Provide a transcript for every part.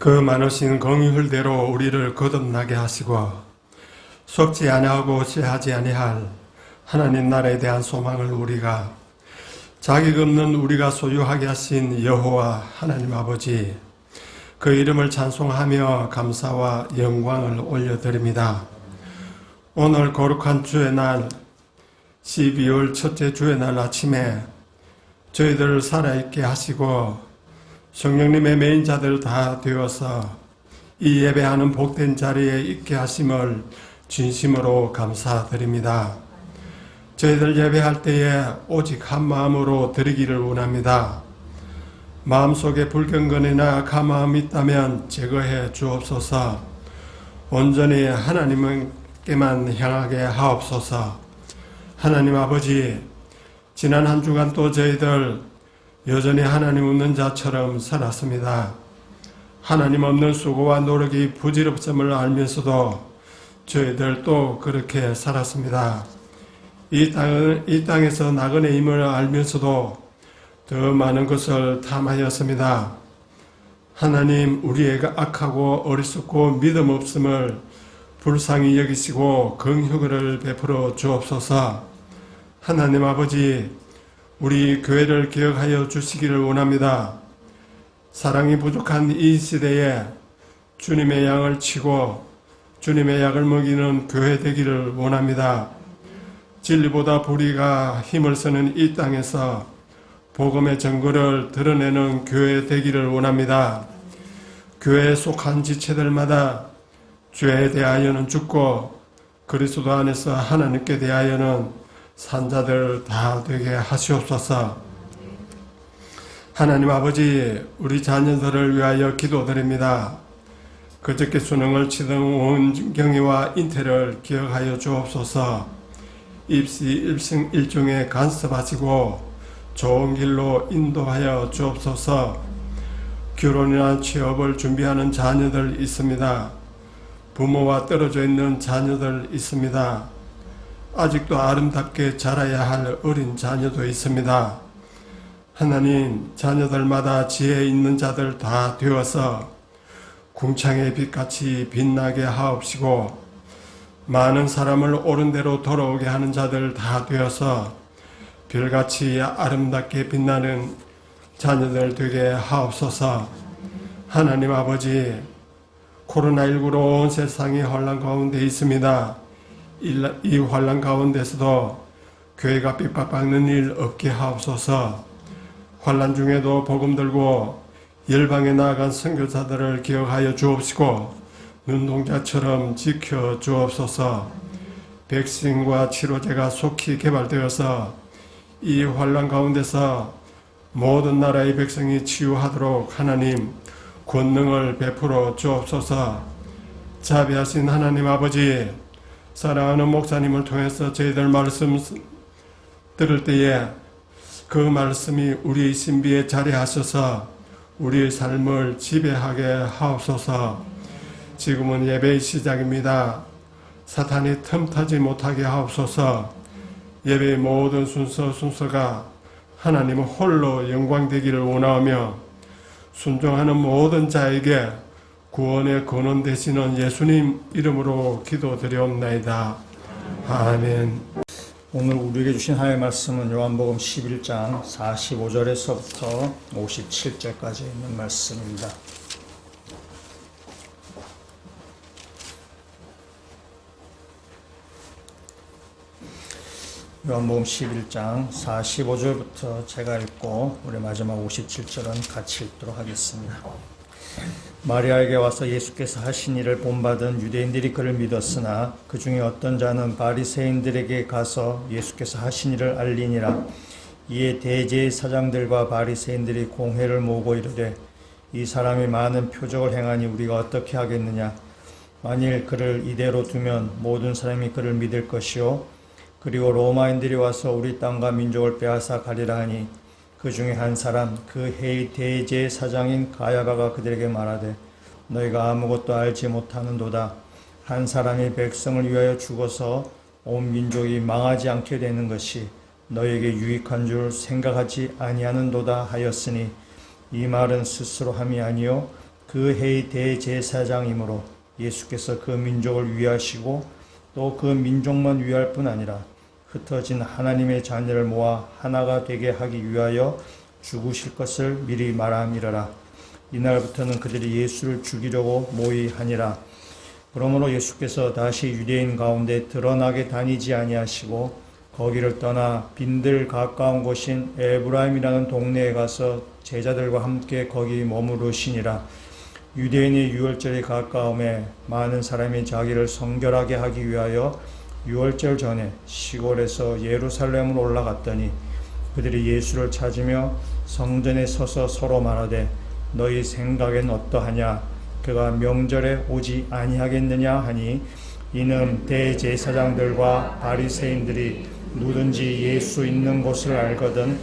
그 많으신 긍휼대로 우리를 거듭나게 하시고 속지 아니하고 쇠하지 아니할 하나님 나라에 대한 소망을 우리가 자격 없는 우리가 소유하게 하신 여호와 하나님 아버지, 그 이름을 찬송하며 감사와 영광을 올려드립니다. 오늘 거룩한 주의 날 12월 첫째 주의 날 아침에 저희들을 살아있게 하시고 성령님의 메인자들 다 되어서 이 예배하는 복된 자리에 있게 하심을 진심으로 감사드립니다. 저희들 예배할 때에 오직 한 마음으로 드리기를 원합니다. 마음속에 불경건이나 가마음이 있다면 제거해 주옵소서. 온전히 하나님께만 향하게 하옵소서. 하나님 아버지, 지난 한 주간 또 저희들 여전히 하나님 없는 자처럼 살았습니다. 하나님 없는 수고와 노력이 부질없음을 알면서도 저희들 또 그렇게 살았습니다. 이 땅에서 나그네 임을 알면서도 더 많은 것을 탐하였습니다. 하나님, 우리의 악하고 어리석고 믿음 없음을 불쌍히 여기시고 긍휼을 베풀어 주옵소서. 하나님 아버지, 우리 교회를 기억하여 주시기를 원합니다. 사랑이 부족한 이 시대에 주님의 양을 치고 주님의 약을 먹이는 교회 되기를 원합니다. 진리보다 불의가 힘을 쓰는 이 땅에서 복음의 증거를 드러내는 교회 되기를 원합니다. 교회에 속한 지체들마다 죄에 대하여는 죽고 그리스도 안에서 하나님께 대하여는 산자들 다 되게 하시옵소서. 하나님 아버지, 우리 자녀들을 위하여 기도드립니다. 그저께 수능을 치던 원경이와 인태를 기억하여 주옵소서. 입시 일승일중에 간섭하시고 좋은 길로 인도하여 주옵소서. 결혼이나 취업을 준비하는 자녀들 있습니다. 부모와 떨어져 있는 자녀들 있습니다. 아직도 아름답게 자라야 할 어린 자녀도 있습니다. 하나님, 자녀들마다 지혜 있는 자들 다 되어서 궁창의 빛같이 빛나게 하옵시고 많은 사람을 옳은 대로 돌아오게 하는 자들 다 되어서 별같이 아름답게 빛나는 자녀들 되게 하옵소서. 하나님 아버지, 코로나19로 온 세상이 혼란 가운데 있습니다. 이 혼란 가운데서도 교회가 핍박받는 일 없게 하옵소서. 혼란 중에도 복음 들고 열방에 나아간 선교사들을 기억하여 주옵시고 눈동자처럼 지켜 주옵소서. 백신과 치료제가 속히 개발되어서 이 혼란 가운데서 모든 나라의 백성이 치유하도록 하나님 권능을 베풀어 주옵소서. 자비하신 하나님 아버지, 사랑하는 목사님을 통해서 저희들 말씀 들을 때에 그 말씀이 우리의 신비에 자리하셔서 우리의 삶을 지배하게 하옵소서. 지금은 예배의 시작입니다. 사탄이 틈타지 못하게 하옵소서. 예배의 모든 순서가 하나님 홀로 영광되기를 원하며 순종하는 모든 자에게 구원의 근원 되시는 예수님 이름으로 기도드리옵나이다. 아멘. 오늘 우리에게 주신 하나님의 말씀은 요한복음 11장 45절에서부터 57절까지 있는 말씀입니다. 요한복음 11장 45절부터 제가 읽고 우리 마지막 57절은 같이 읽도록 하겠습니다. 마리아에게 와서 예수께서 하신 일을 본받은 유대인들이 그를 믿었으나 그 중에 어떤 자는 바리새인들에게 가서 예수께서 하신 일을 알리니라. 이에 대제의 사장들과 바리새인들이 공회를 모으고 이르되 이 사람이 많은 표적을 행하니 우리가 어떻게 하겠느냐. 만일 그를 이대로 두면 모든 사람이 그를 믿을 것이요 그리고 로마인들이 와서 우리 땅과 민족을 빼앗아 가리라 하니 그 중에 한 사람 그 해의 대제의 사장인 가야바가 그들에게 말하되 너희가 아무것도 알지 못하는도다. 한 사람이 백성을 위하여 죽어서 온 민족이 망하지 않게 되는 것이 너희에게 유익한 줄 생각하지 아니하는도다 하였으니 이 말은 스스로 함이 아니요 그 해의 대제사장이므로 예수께서 그 민족을 위하시고 또 그 민족만 위할 뿐 아니라 흩어진 하나님의 자녀를 모아 하나가 되게 하기 위하여 죽으실 것을 미리 말함이러라. 이날부터는 그들이 예수를 죽이려고 모의하니라. 그러므로 예수께서 다시 유대인 가운데 드러나게 다니지 아니하시고 거기를 떠나 빈들 가까운 곳인 에브라임이라는 동네에 가서 제자들과 함께 거기 머무르시니라. 유대인의 유월절이 가까움에 많은 사람이 자기를 성결하게 하기 위하여 유월절 전에 시골에서 예루살렘으로 올라갔더니 그들이 예수를 찾으며 성전에 서서 서로 말하되 너희 생각엔 어떠하냐? 그가 명절에 오지 아니하겠느냐 하니 이는 대제사장들과 바리새인들이 누든지 예수 있는 곳을 알거든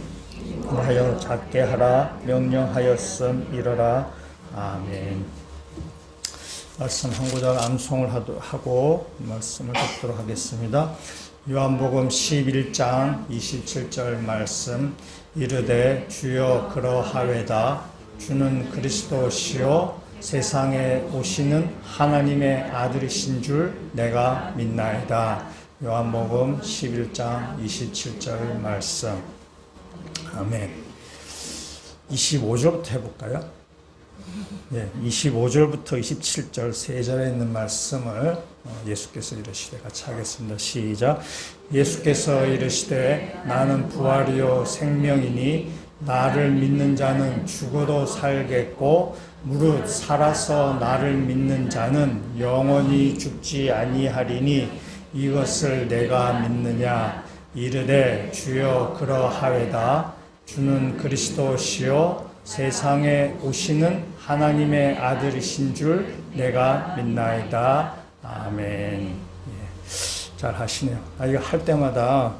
하여 잡게 하라 명령하였음이러라. 아멘. 말씀 한 구절 암송을 하고 말씀을 듣도록 하겠습니다. 요한복음 11장 27절 말씀. 이르되 주여 그러하외다. 주는 그리스도시요 세상에 오시는 하나님의 아들이신 줄 내가 믿나이다. 요한복음 11장 27절 말씀. 아멘. 25절부터 해볼까요? 네, 25절부터 27절 세 절에 있는 말씀을 예수께서 이르시되 같이 하겠습니다. 시작. 예수께서 이르시되 나는 부활이요 생명이니 나를 믿는 자는 죽어도 살겠고 무릇 살아서 나를 믿는 자는 영원히 죽지 아니하리니 이것을 내가 믿느냐. 이르되 주여 그러하외다. 주는 그리스도시요 세상에 오시는 하나님의 아들이신 줄 내가 믿나이다. 아멘. 예, 잘 하시네요. 이거 할 때마다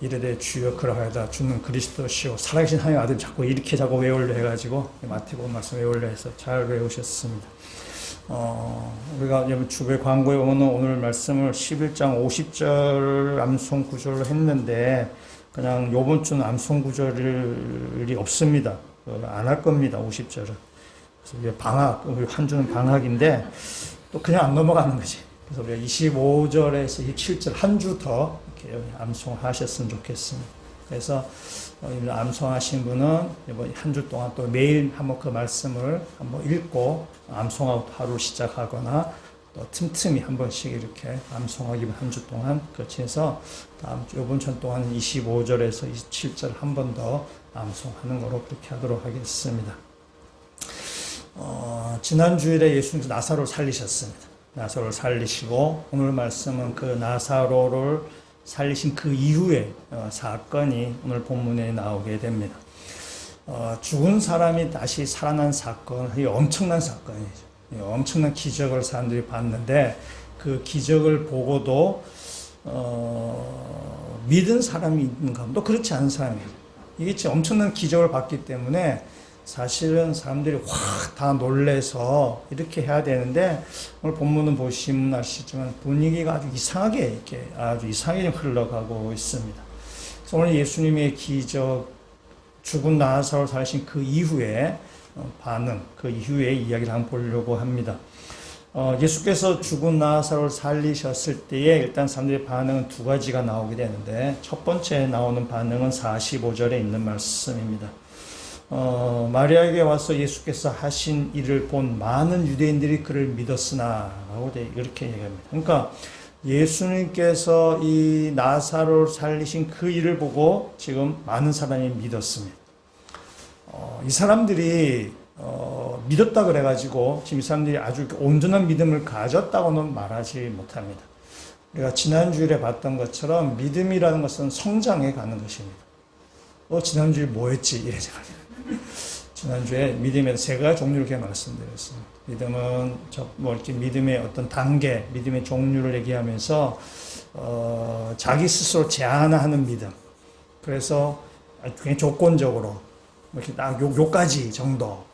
이르되 주여 그러하다. 주는 그리스도시요 살아계신 하나님의 아들 자꾸 이렇게 자꾸 외우려 해가지고 마태복음 말씀 외우려 해서 잘 외우셨습니다. 우리가 주배 광고에 오는 오늘 말씀을 11장 50절 암송 구절로 했는데 그냥 요번 주는 암송 구절이 없습니다. 안 할 겁니다. 50절은. 그래서 우리 방학, 우리 한 주는 방학인데 또 그냥 안 넘어가는 거지. 그래서 우리가 25절에서 27절 한 주 더 이렇게 암송하셨으면 좋겠습니다. 그래서 암송하신 분은 이번 한 주 동안 또 매일 한번 그 말씀을 한번 읽고 암송하고 하루 시작하거나 또 틈틈이 한 번씩 이렇게 암송하기 한 주 동안 그렇게 해서 다음 주 이번 주 동안 25절에서 27절 한 번 더 암송하는 거로 그렇게 하도록 하겠습니다. 지난 주일에 예수님께서 나사로를 살리셨습니다. 나사로를 살리시고 오늘 말씀은 그 나사로를 살리신 그 이후의 사건이 오늘 본문에 나오게 됩니다. 죽은 사람이 다시 살아난 사건, 이게 엄청난 사건이죠. 엄청난 기적을 사람들이 봤는데 그 기적을 보고도 믿은 사람이 있는가? 또 그렇지 않은 사람이에요. 이게 진짜 엄청난 기적을 봤기 때문에 사실은 사람들이 확 다 놀래서 이렇게 해야 되는데 오늘 본문은 보시면 아시지만 분위기가 아주 이상하게 이렇게 아주 이상하게 흘러가고 있습니다. 그래서 오늘 예수님의 기적, 죽은 나사로를 살리신 그 이후에 반응, 그 이후의 이야기를 한번 보려고 합니다. 예수께서 죽은 나사로를 살리셨을 때에 일단 사람들의 반응은 두 가지가 나오게 되는데 첫 번째 나오는 반응은 45절에 있는 말씀입니다. 마리아에게 와서 예수께서 하신 일을 본 많은 유대인들이 그를 믿었으나 라고 이렇게 얘기합니다. 그러니까 예수님께서 이 나사로를 살리신 그 일을 보고 지금 많은 사람이 믿었습니다. 이 사람들이 믿었다 그래가지고 지금 이 사람들이 아주 온전한 믿음을 가졌다고는 말하지 못합니다. 우리가 지난주일에 봤던 것처럼 믿음이라는 것은 성장해 가는 것입니다. 지난주에 뭐 했지? 이래 생각해요. 지난주에 믿음의 세 가지 종류를 이렇게 말씀드렸습니다. 믿음은 이렇게 믿음의 어떤 단계, 믿음의 종류를 얘기하면서 자기 스스로 제한하는 믿음. 그래서 굉장히 조건적으로 이렇게 딱 요까지 정도,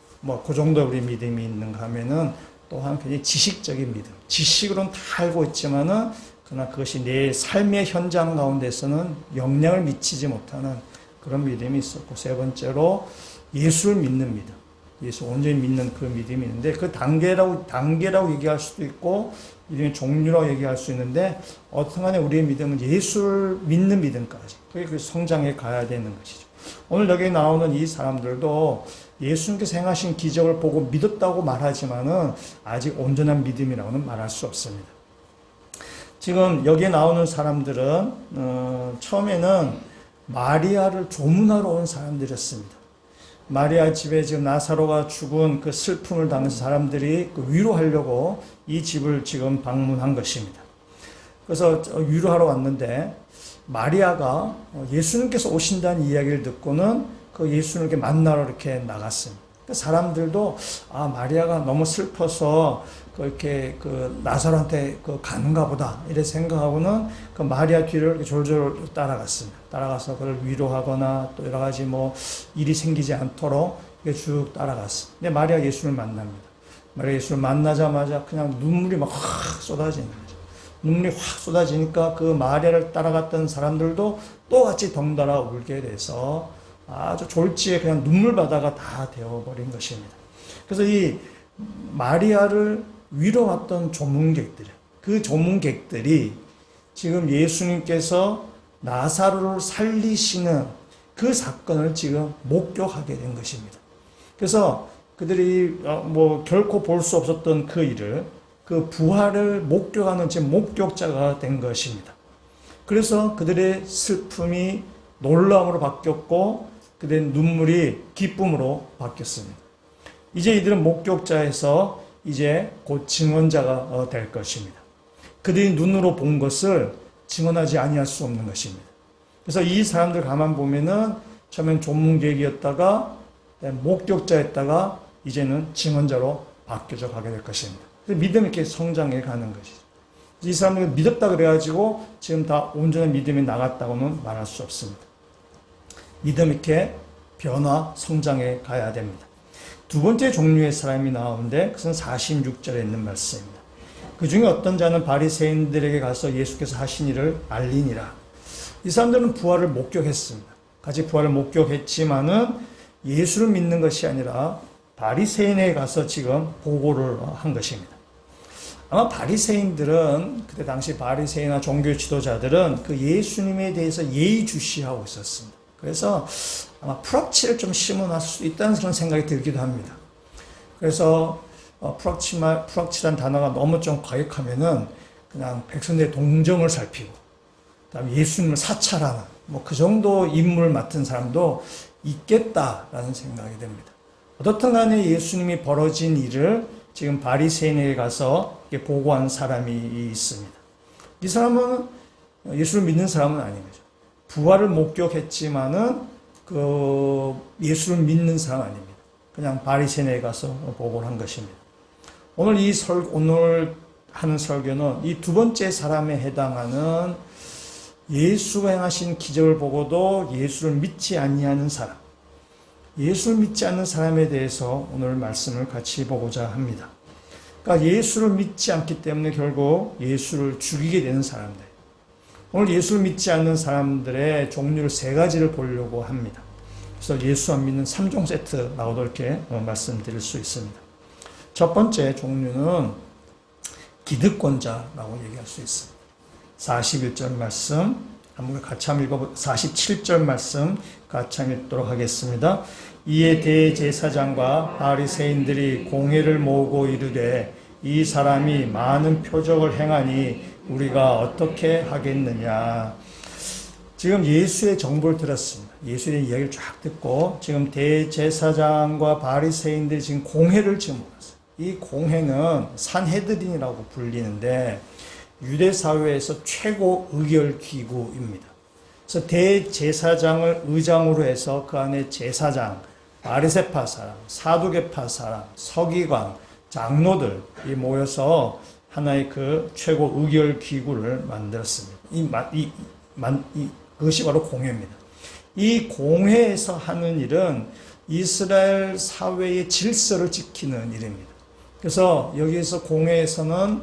그 정도 우리 믿음이 있는가 하면은 또한 굉장히 지식적인 믿음. 지식으로는 다 알고 있지만은 그러나 그것이 내 삶의 현장 가운데서는 영향을 미치지 못하는 그런 믿음이 있었고, 세 번째로 예수를 믿는 믿음. 예수 온전히 믿는 그 믿음이 있는데 그 단계라고 얘기할 수도 있고 믿음의 종류라고 얘기할 수 있는데 어떤 간에 우리의 믿음은 예수를 믿는 믿음까지 그게 그 성장해 가야 되는 것이죠. 오늘 여기 나오는 이 사람들도 예수님께서 행하신 기적을 보고 믿었다고 말하지만은 아직 온전한 믿음이라고는 말할 수 없습니다. 지금 여기에 나오는 사람들은 처음에는 마리아를 조문하러 온 사람들이었습니다. 마리아 집에 지금 나사로가 죽은 그 슬픔을 당해서 사람들이 위로하려고 이 집을 지금 방문한 것입니다. 그래서 위로하러 왔는데 마리아가 예수님께서 오신다는 이야기를 듣고는 그 예수님을 이렇게 만나러 이렇게 나갔습니다. 사람들도 마리아가 너무 슬퍼서 이렇게 나사로한테 가는가 보다 이렇게 생각하고는 그 마리아 뒤를 이렇게 졸졸 따라갔습니다. 따라가서 그를 위로하거나 또 여러 가지 일이 생기지 않도록 이렇게 쭉 따라갔습니다. 근데 마리아 예수를 만납니다. 마리아 예수를 만나자마자 그냥 눈물이 막 확 쏟아지는 거죠. 눈물이 확 쏟아지니까 그 마리아를 따라갔던 사람들도 또 같이 덩달아 울게 돼서 아주 졸지에 그냥 눈물바다가 다 되어버린 것입니다. 그래서 이 마리아를 위로왔던 조문객들, 그 조문객들이 지금 예수님께서 나사로를 살리시는 그 사건을 지금 목격하게 된 것입니다. 그래서 그들이 결코 볼 수 없었던 그 일을, 그 부활을 목격하는 지금 목격자가 된 것입니다. 그래서 그들의 슬픔이 놀라움으로 바뀌었고 그들의 눈물이 기쁨으로 바뀌었습니다. 이제 이들은 목격자에서 이제 곧 증언자가 될 것입니다. 그들이 눈으로 본 것을 증언하지 아니할 수 없는 것입니다. 그래서 이 사람들 가만 보면은 처음엔 조문객이었다가 목격자였다가 이제는 증언자로 바뀌어져 가게 될 것입니다. 그래서 믿음이 이렇게 성장해 가는 것이죠. 이 사람들이 믿었다 그래가지고 지금 다 온전한 믿음이 나갔다고는 말할 수 없습니다. 믿음 있게 변화, 성장해 가야 됩니다. 두 번째 종류의 사람이 나오는데 그것은 46절에 있는 말씀입니다. 그 중에 어떤 자는 바리새인들에게 가서 예수께서 하신 일을 알리니라. 이 사람들은 부활을 목격했습니다. 같이 부활을 목격했지만은 예수를 믿는 것이 아니라 바리새인에게 가서 지금 보고를 한 것입니다. 아마 바리새인들은 그때 당시 바리새인이나 종교 지도자들은 그 예수님에 대해서 예의주시하고 있었습니다. 그래서 아마 프락치를 좀 심어놨을 수 있다는 그런 생각이 들기도 합니다. 그래서 프락치란 단어가 너무 좀 과격하면은 그냥 백성들의 동정을 살피고 그다음에 예수님을 사찰하는 그 정도 임무를 맡은 사람도 있겠다라는 생각이 듭니다. 어떻든 간에 예수님이 벌어진 일을 지금 바리새인에게 가서 보고한 사람이 있습니다. 이 사람은 예수를 믿는 사람은 아닌 거죠. 부활을 목격했지만은 예수를 믿는 사람 아닙니다. 그냥 바리새인에게 가서 보고를 한 것입니다. 오늘 하는 설교는 이 두 번째 사람에 해당하는 예수가 행하신 기적을 보고도 예수를 믿지 아니하는 사람, 예수를 믿지 않는 사람에 대해서 오늘 말씀을 같이 보고자 합니다. 그러니까 예수를 믿지 않기 때문에 결국 예수를 죽이게 되는 사람들. 오늘 예수를 믿지 않는 사람들의 종류를 세 가지를 보려고 합니다. 그래서 예수 안 믿는 3종 세트라고도 이렇게 말씀드릴 수 있습니다. 첫 번째 종류는 기득권자라고 얘기할 수 있습니다. 41절 말씀 한번 같이 한번 읽어보세요. 47절 말씀 같이 한번 읽도록 하겠습니다. 이에 대제사장과 바리새인들이 공회를 모으고 이르되 이 사람이 많은 표적을 행하니 우리가 어떻게 하겠느냐. 지금 예수의 정보를 들었습니다. 예수에 대한 이야기를 쫙 듣고 지금 대제사장과 바리새인들이 지금 공회를 지금 모았어요. 이 공회는 산헤드린이라고 불리는데 유대 사회에서 최고 의결 기구입니다. 그래서 대제사장을 의장으로 해서 그 안에 제사장, 바리새파 사람, 사두개파 사람, 서기관, 장로들이 모여서 하나의 그 최고 의결 기구를 만들었습니다. 그것이 바로 공회입니다. 이 공회에서 하는 일은 이스라엘 사회의 질서를 지키는 일입니다. 그래서 여기에서 공회에서는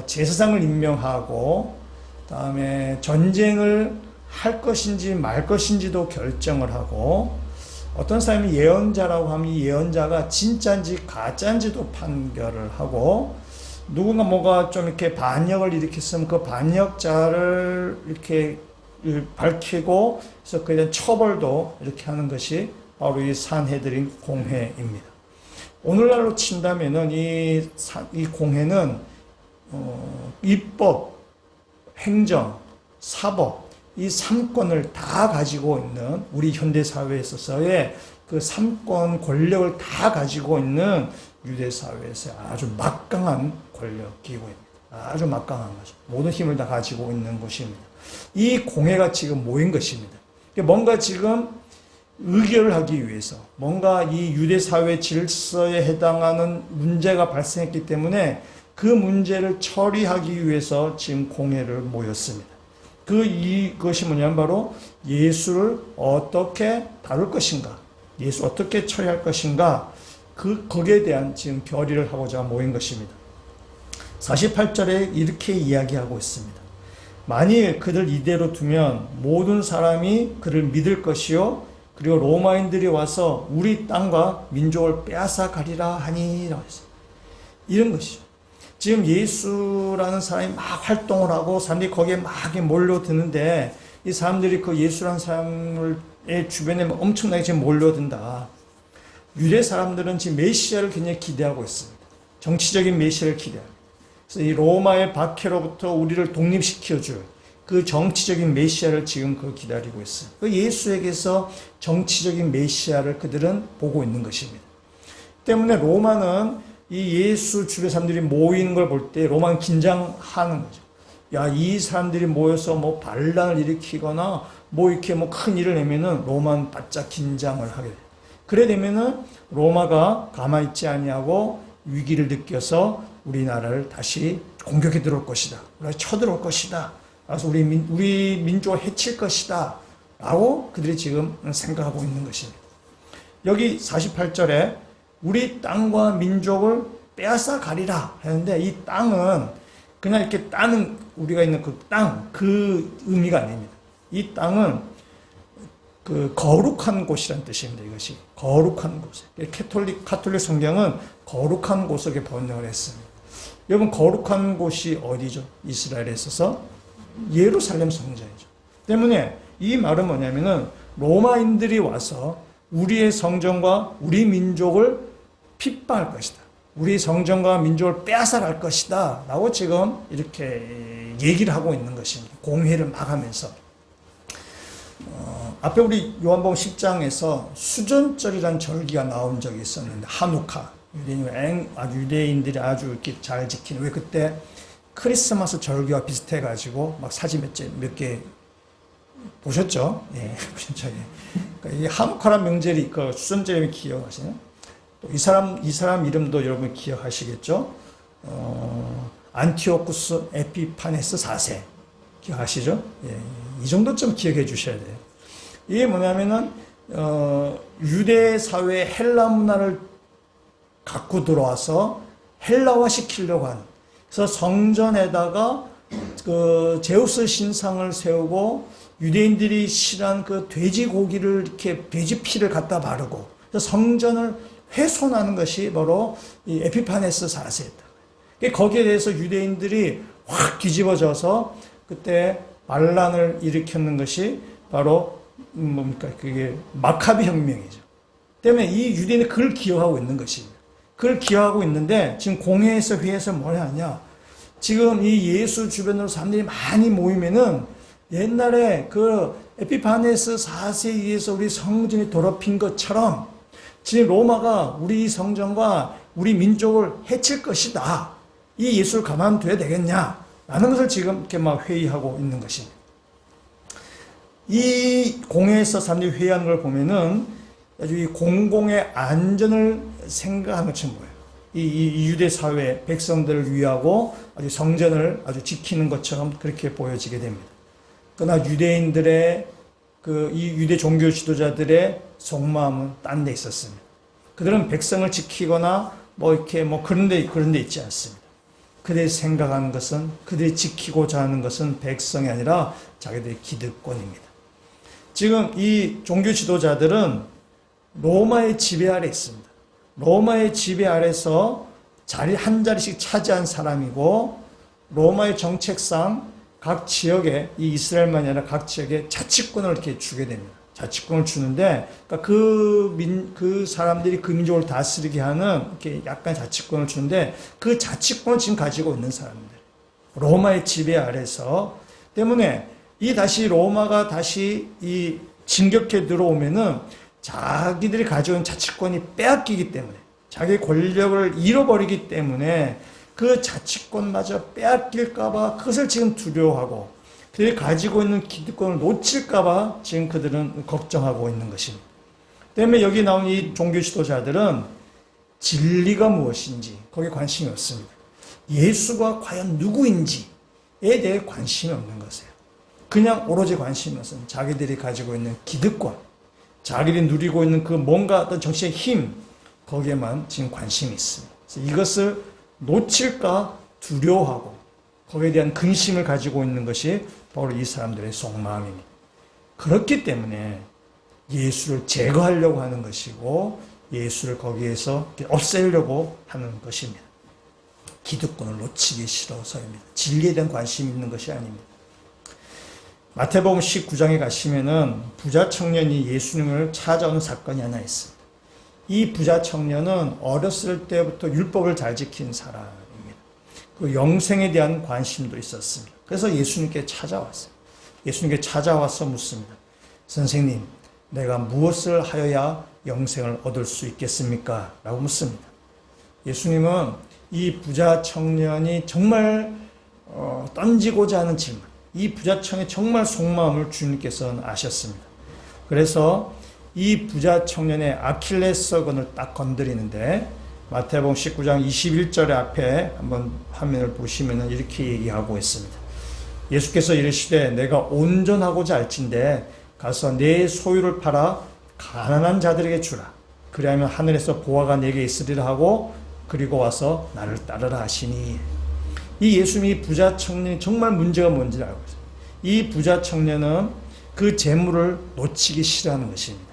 제사장을 임명하고 그다음에 전쟁을 할 것인지 말 것인지도 결정을 하고 어떤 사람이 예언자라고 하면 이 예언자가 진짜인지 가짜인지도 판결을 하고, 누군가 뭐가 좀 이렇게 반역을 일으켰으면 그 반역자를 이렇게 밝히고, 그래서 그에 대한 처벌도 이렇게 하는 것이 바로 이 산헤드린 공회입니다. 오늘날로 친다면은 이 공회는 입법, 행정, 사법 이 3권을 다 가지고 있는, 우리 현대 사회에 있어서의 그 3권 권력을 다 가지고 있는 유대 사회에서 아주 막강한 권력 기구입니다. 아주 막강한 거죠. 모든 힘을 다 가지고 있는 것입니다. 이 공회가 지금 모인 것입니다. 뭔가 지금 의결을 하기 위해서, 뭔가 이 유대 사회 질서에 해당하는 문제가 발생했기 때문에 그 문제를 처리하기 위해서 지금 공회를 모였습니다. 이것이 뭐냐면 바로 예수를 어떻게 다룰 것인가, 예수 어떻게 처리할 것인가, 거기에 대한 지금 결의를 하고자 모인 것입니다. 48절에 이렇게 이야기하고 있습니다. 만일 그들 이대로 두면 모든 사람이 그를 믿을 것이요, 그리고 로마인들이 와서 우리 땅과 민족을 빼앗아 가리라 하니라고 했어요. 이런 것이죠. 지금 예수라는 사람이 막 활동을 하고 사람들이 거기에 막 몰려드는데, 이 사람들이 그 예수라는 사람의 주변에 엄청나게 지금 몰려든다. 유대 사람들은 지금 메시아를 굉장히 기대하고 있습니다. 정치적인 메시아를 기대합니다. 그래서 이 로마의 박해로부터 우리를 독립시켜줄 그 정치적인 메시아를 지금 기다리고 있어요. 그 예수에게서 정치적인 메시아를 그들은 보고 있는 것입니다. 때문에 로마는 이 예수 주변 사람들이 모이는 걸 볼 때 로마는 긴장하는 거죠. 야, 이 사람들이 모여서 뭐 반란을 일으키거나 뭐 이렇게 뭐 큰 일을 내면은 로마는 바짝 긴장을 하게 돼요. 그래 되면은 로마가 가만히 있지 아니하고 위기를 느껴서 우리나라를 다시 공격해 들어올 것이다. 우리가 쳐들어올 것이다. 그래서 우리 민족을 해칠 것이다. 라고 그들이 지금 생각하고 있는 것입니다. 여기 48절에 우리 땅과 민족을 빼앗아 가리라 하는데, 이 땅은 그냥 이렇게 따는, 우리가 있는 그 의미가 아닙니다. 이 땅은 거룩한 곳이라는 뜻입니다. 이것이 거룩한 곳. 카톨릭 성경은 거룩한 곳에게 번역을 했습니다. 여러분, 거룩한 곳이 어디죠? 이스라엘에 있어서 예루살렘 성전이죠. 때문에 이 말은 뭐냐면은 로마인들이 와서 우리의 성전과 우리 민족을 핍박할 것이다. 우리 성전과 민족을 빼앗아갈 것이다. 라고 지금 이렇게 얘기를 하고 있는 것입니다. 공회를 막 하면서. 앞에 우리 요한복음 10장에서 수전절이라는 절기가 나온 적이 있었는데, 하누카. 유대인들이 아주 이렇게 잘 지키는, 왜 그때 크리스마스 절기와 비슷해가지고 막 사진 몇 개 보셨죠? 예, 보셨죠? 예. 그러니까 이 하누카라는 명절이, 수전절이 기억하시나요? 또 이 사람 이름도 여러분 기억하시겠죠? 안티오쿠스 에피파네스 4세. 기억하시죠? 예, 이 정도쯤 기억해 주셔야 돼요. 이게 뭐냐면은, 유대 사회의 헬라 문화를 갖고 들어와서 헬라화 시키려고 하는, 그래서 성전에다가 제우스 신상을 세우고 유대인들이 싫어하는 돼지고기를 이렇게 돼지 피를 갖다 바르고, 그래서 성전을 훼손하는 것이 바로 이 에피파네스 4세였다. 거기에 대해서 유대인들이 확 뒤집어져서 그때 반란을 일으켰는 것이 바로 뭡니까? 그게 마카비 혁명이죠. 때문에 이 유대인이 그걸 기억하고 있는 것입니다. 그걸 기억하고 있는데, 지금 공회에서 회에서 뭘 하냐? 지금 이 예수 주변으로 사람들이 많이 모이면은 옛날에 에피파네스 4세에 의해서 우리 성전이 더럽힌 것처럼 지금 로마가 우리 성전과 우리 민족을 해칠 것이다. 이 예수를 가만둬야 되겠냐? 라는 것을 지금 이렇게 막 회의하고 있는 것입니다. 이 공회에서 사람들이 회의하는 걸 보면은 아주 이 공공의 안전을 생각하는 것처럼 보여요. 이 유대 사회 백성들을 위하고 아주 성전을 아주 지키는 것처럼 그렇게 보여지게 됩니다. 그러나 유대인들의 이 유대 종교 지도자들의 속마음은 딴 데 있었습니다. 그들은 백성을 지키거나 그런 데 있지 않습니다. 그들이 생각하는 것은, 그들이 지키고자 하는 것은 백성이 아니라 자기들의 기득권입니다. 지금 이 종교 지도자들은 로마의 지배 아래 있습니다. 로마의 지배 아래서 한 자리씩 차지한 사람이고, 로마의 정책상 각 지역에, 이 이스라엘만이 아니라 각 지역에 자치권을 이렇게 주게 됩니다. 자치권을 주는데, 그러니까 그 사람들이 그 민족을 다스리게 하는 이렇게 약간 자치권을 주는데, 그 자치권을 지금 가지고 있는 사람들. 로마의 지배 아래서, 때문에 로마가 다시 이 진격해 들어오면은 자기들이 가지고 있는 자치권이 빼앗기기 때문에, 자기 권력을 잃어버리기 때문에 그 자치권마저 빼앗길까봐 그것을 지금 두려워하고, 그들이 가지고 있는 기득권을 놓칠까봐 지금 그들은 걱정하고 있는 것입니다. 때문에 여기 나온 이 종교 지도자들은 진리가 무엇인지 거기에 관심이 없습니다. 예수가 과연 누구인지에 대해 관심이 없는 것이에요. 그냥 오로지 관심이 없습니다. 자기들이 가지고 있는 기득권, 자기들이 누리고 있는 그 뭔가 어떤 정치의 힘, 거기에만 지금 관심이 있습니다. 그래서 이것을 놓칠까 두려워하고 거기에 대한 근심을 가지고 있는 것이 바로 이 사람들의 속마음입니다. 그렇기 때문에 예수를 제거하려고 하는 것이고, 예수를 거기에서 없애려고 하는 것입니다. 기득권을 놓치기 싫어서입니다. 진리에 대한 관심이 있는 것이 아닙니다. 마태복음 19장에 가시면은 부자 청년이 예수님을 찾아오는 사건이 하나 있습니다. 이 부자 청년은 어렸을 때부터 율법을 잘 지킨 사람입니다. 그 영생에 대한 관심도 있었습니다. 그래서 예수님께 찾아왔어요. 예수님께 찾아와서 묻습니다. 선생님, 내가 무엇을 하여야 영생을 얻을 수 있겠습니까? 라고 묻습니다. 예수님은 이 부자 청년이 정말 던지고자 하는 질문, 이 부자 청년의 정말 속마음을 주님께서는 아셨습니다. 그래서 이 부자 청년의 아킬레스건을 딱 건드리는데, 마태복음 19장 21절의 앞에 한번 화면을 보시면 이렇게 얘기하고 있습니다. 예수께서 이르시되 내가 온전하고자 할진대 가서 내 소유를 팔아 가난한 자들에게 주라. 그리하면 하늘에서 보화가 내게 있으리라 하고 그리고 와서 나를 따르라 하시니. 이 예수님이 부자 청년이 정말 문제가 뭔지를 알고 있어요. 이 부자 청년은 그 재물을 놓치기 싫어하는 것입니다.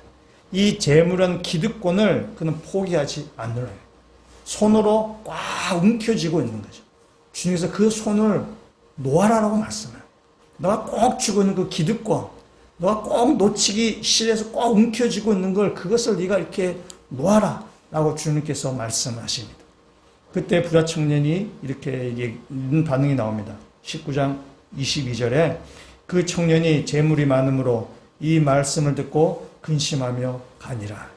이 재물은 기득권을 그는 포기하지 않으려요. 손으로 꽉 움켜쥐고 있는 거죠. 주님께서 그 손을 놓아라라고 말씀해요. 너가 꼭 쥐고 있는 그 기득권, 너가 꼭 놓치기 싫어서 꼭 움켜쥐고 있는 걸, 그것을 네가 이렇게 놓아라 라고 주님께서 말씀하십니다. 그때 부자 청년이 이렇게 반응이 나옵니다. 19장 22절에 그 청년이 재물이 많음으로 이 말씀을 듣고 근심하며 가니라.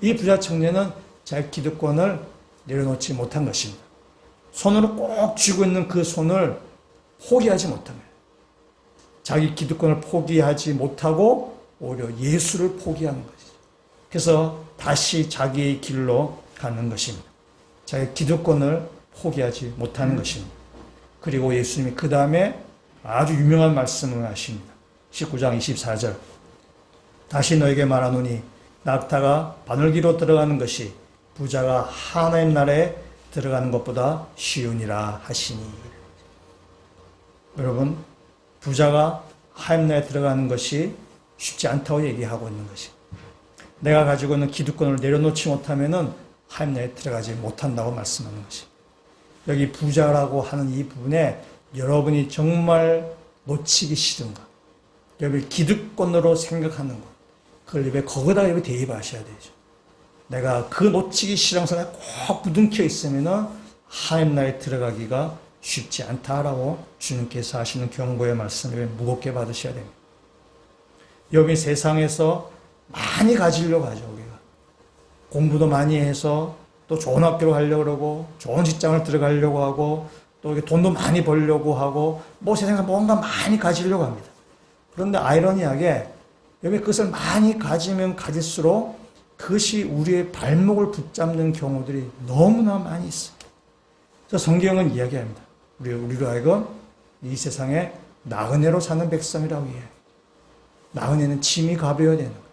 이 부자 청년은 자기 기득권을 내려놓지 못한 것입니다. 손으로 꼭 쥐고 있는 그 손을 포기하지 못한 거예요. 자기 기득권을 포기하지 못하고 오히려 예수를 포기하는 것이죠. 그래서 다시 자기의 길로 가는 것입니다. 자기 기득권을 포기하지 못하는 것입니다. 그리고 예수님이 그 다음에 아주 유명한 말씀을 하십니다. 19장 24절. 다시 너에게 말하노니 낙타가 바늘기로 들어가는 것이 부자가 하나님 나라에 들어가는 것보다 쉬우니라 하시니. 여러분, 부자가 하나님 나라에 들어가는 것이 쉽지 않다고 얘기하고 있는 것이, 내가 가지고 있는 기득권을 내려놓지 못하면은 하나님 나라에 들어가지 못한다고 말씀하는 것이. 여기 부자라고 하는 이 부분에 여러분이 정말 놓치기 싫은가, 여러분이 기득권으로 생각하는 것, 그걸 거기다 대입하셔야 되죠. 내가 그 놓치기 싫어서 꼭 부둥켜 있으면은 하나님 나라에 들어가기가 쉽지 않다라고 주님께서 하시는 경고의 말씀을 무겁게 받으셔야 됩니다. 여러분이 세상에서 많이 가지려고 하죠. 우리가 공부도 많이 해서 또 좋은 학교로 가려고 그러고 좋은 직장을 들어가려고 하고 또 돈도 많이 벌려고 하고 뭐 세상에서 뭔가 많이 가지려고 합니다. 그런데 아이러니하게 여러분이 그것을 많이 가지면 가질수록 그것이 우리의 발목을 붙잡는 경우들이 너무나 많이 있어요. 그래서 성경은 이야기합니다. 우리로 하여금 이 세상에 나그네로 사는 백성이라고 이야기해요. 나그네는 짐이 가벼워야 되는 거죠.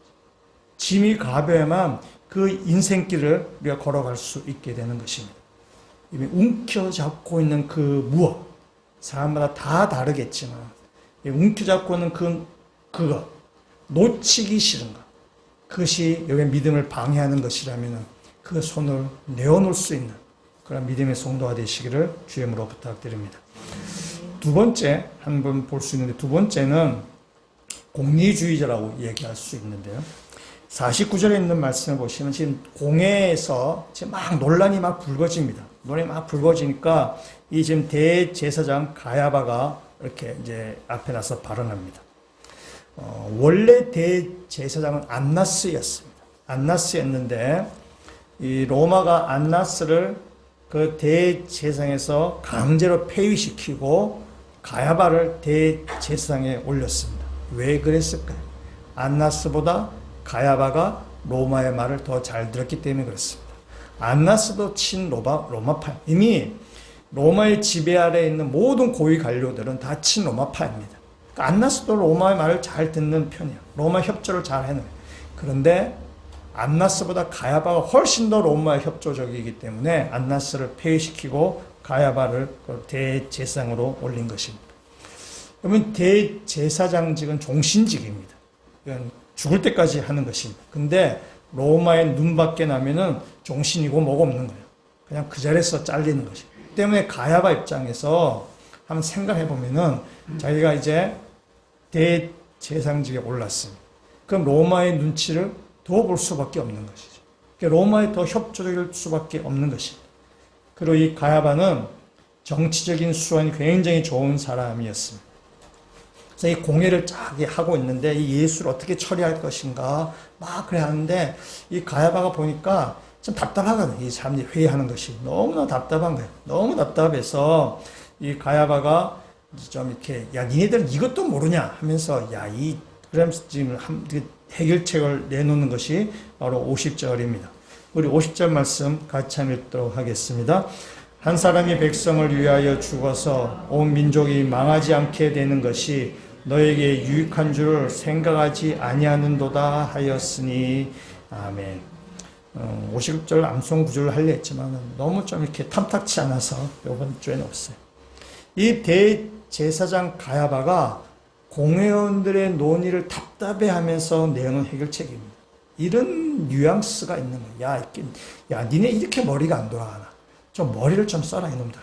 짐이 가벼워야만 그 인생길을 우리가 걸어갈 수 있게 되는 것입니다. 움켜잡고 있는 그 무엇, 사람마다 다 다르겠지만 움켜잡고 있는 그거, 놓치기 싫은 것, 그것이 여기 믿음을 방해하는 것이라면 그 손을 내어놓을 수 있는 그런 믿음의 성도가 되시기를 주님으로 부탁드립니다. 두 번째 한 번 볼 수 있는데, 두 번째는 공리주의자라고 얘기할 수 있는데요. 49절에 있는 말씀을 보시면 지금 공회에서 지금 막 논란이 막 불거집니다. 논란이 막 불거지니까 이 지금 대제사장 가야바가 이렇게 이제 앞에 나서 발언합니다. 원래 대제사장은 안나스였습니다. 안나스였는데 이 로마가 안나스를 그 대제사장에서 강제로 폐위시키고 가야바를 대제사장에 올렸습니다. 왜 그랬을까요? 안나스보다 가야바가 로마의 말을 더 잘 들었기 때문에 그렇습니다. 안나스도 로마파, 이미 로마의 지배 아래에 있는 모든 고위 관료들은 다 친로마파입니다. 그러니까 안나스도 로마의 말을 잘 듣는 편이에요. 로마 협조를 잘 해내요. 그런데 안나스보다 가야바가 훨씬 더 로마의 협조적이기 때문에 안나스를 폐위시키고 가야바를 대제사장으로 올린 것입니다. 그러면 대제사장직은 종신직입니다. 이건 죽을 때까지 하는 것입니다. 근데 로마의 눈밖에 나면은 종신이고 뭐고 없는 거예요. 그냥 그 자리에서 잘리는 것이에요. 때문에 가야바 입장에서 한번 생각해 보면은 자기가 이제 대제사장직에 올랐습니다. 그럼 로마의 눈치를 더 볼 수밖에 없는 것이죠. 그러니까 로마에 더 협조적일 수밖에 없는 것입니다. 그리고 이 가야바는 정치적인 수완이 굉장히 좋은 사람이었습니다. 그래서 이 공회를 쫙 하고 있는데 이 예수를 어떻게 처리할 것인가 막 그래 하는데 이 가야바가 보니까 좀 답답하거든요. 이 사람들이 회의하는 것이 너무나 답답한 거예요. 너무 답답해서 이 가야바가 좀 이렇게 야 니네들 이것도 모르냐 하면서 그러면서 지금 해결책을 내놓는 것이 바로 50절입니다. 우리 50절 말씀 같이 한번 읽도록 하겠습니다. 한 사람이 백성을 위하여 죽어서 온 민족이 망하지 않게 되는 것이 너에게 유익한 줄을 생각하지 아니하는도다 하였으니 아멘. 50절 암송 구절을 하려 했지만 너무 좀 이렇게 탐탁치 않아서 이번 주에는 없어요. 이 대제사장 가야바가 공회원들의 논의를 답답해하면서 내놓은 해결책입니다. 이런 뉘앙스가 있는 거야. 야, 니네 이렇게 머리가 안 돌아가나? 좀 머리를 좀 써라 이놈들아.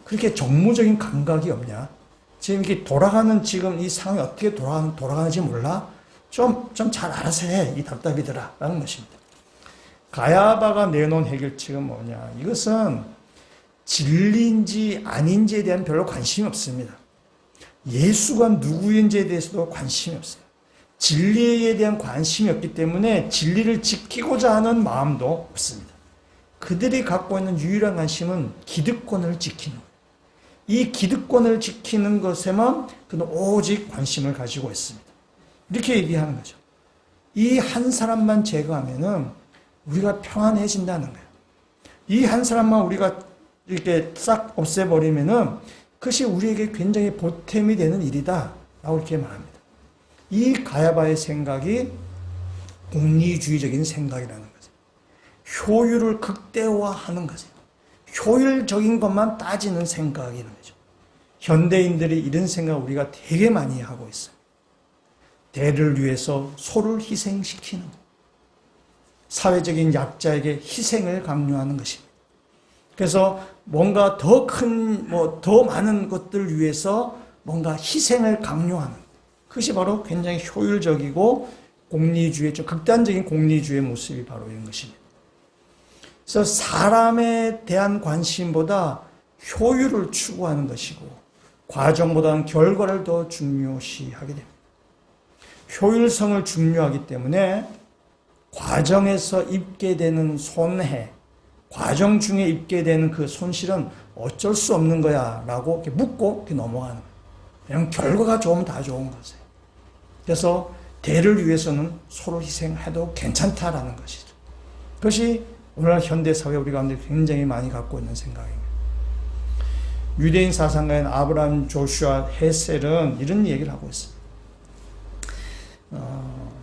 그렇게 정무적인 감각이 없냐? 지금 이게 돌아가는 지금 이 상황이 어떻게 돌아가는지 몰라? 좀 잘 알아서 해, 이 답답이들아. 라는 것입니다. 가야바가 내놓은 해결책은 뭐냐? 이것은 진리인지 아닌지에 대한 별로 관심이 없습니다. 예수가 누구인지에 대해서도 관심이 없어요. 진리에 대한 관심이 없기 때문에 진리를 지키고자 하는 마음도 없습니다. 그들이 갖고 있는 유일한 관심은 기득권을 지키는 거예요. 이 기득권을 지키는 것에만 그는 오직 관심을 가지고 있습니다. 이렇게 얘기하는 거죠. 이 한 사람만 제거하면은 우리가 평안해진다는 거예요. 이 한 사람만 우리가 이렇게 싹 없애버리면은 그것이 우리에게 굉장히 보탬이 되는 일이다 라고 이렇게 말합니다. 이 가야바의 생각이 공리주의적인 생각이라는 거죠. 효율을 극대화하는 거죠. 효율적인 것만 따지는 생각이라는 거죠. 현대인들이 이런 생각을 우리가 되게 많이 하고 있어요. 대를 위해서 소를 희생시키는 것. 사회적인 약자에게 희생을 강요하는 것입니다. 그래서 뭔가 더 큰, 더 많은 것들을 위해서 뭔가 희생을 강요하는 그것이 바로 굉장히 효율적이고 공리주의, 좀 극단적인 공리주의 모습이 바로 이런 것입니다. 그래서 사람에 대한 관심보다 효율을 추구하는 것이고 과정보다는 결과를 더 중요시하게 됩니다. 효율성을 중요하기 때문에 과정에서 입게 되는 손해, 과정 중에 입게 되는 그 손실은 어쩔 수 없는 거야 라고 이렇게 묻고 이렇게 넘어가는 거예요. 그냥 결과가 좋으면 다 좋은 거죠. 그래서 대를 위해서는 서로 희생해도 괜찮다라는 것이죠. 그것이 오늘날 현대사회 우리 가운데 굉장히 많이 갖고 있는 생각입니다. 유대인 사상가인 아브라함 조슈아 헤셀은 이런 얘기를 하고 있습니다.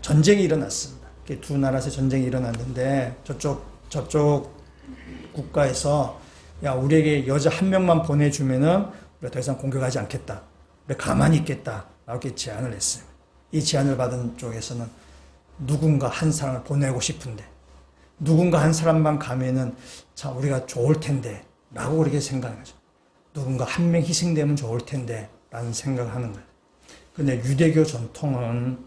전쟁이 일어났습니다. 두 나라에서 전쟁이 일어났는데 저쪽 국가에서 야 우리에게 여자 한 명만 보내주면은 우리가 더 이상 공격하지 않겠다. 우리가 가만히 있겠다. 이렇게 제안을 했어요. 이 제안을 받은 쪽에서는 누군가 한 사람을 보내고 싶은데, 누군가 한 사람만 가면은 참 우리가 좋을 텐데 라고 그렇게 생각하는 거죠. 누군가 한 명 희생되면 좋을 텐데 라는 생각을 하는 거예요. 근데 유대교 전통은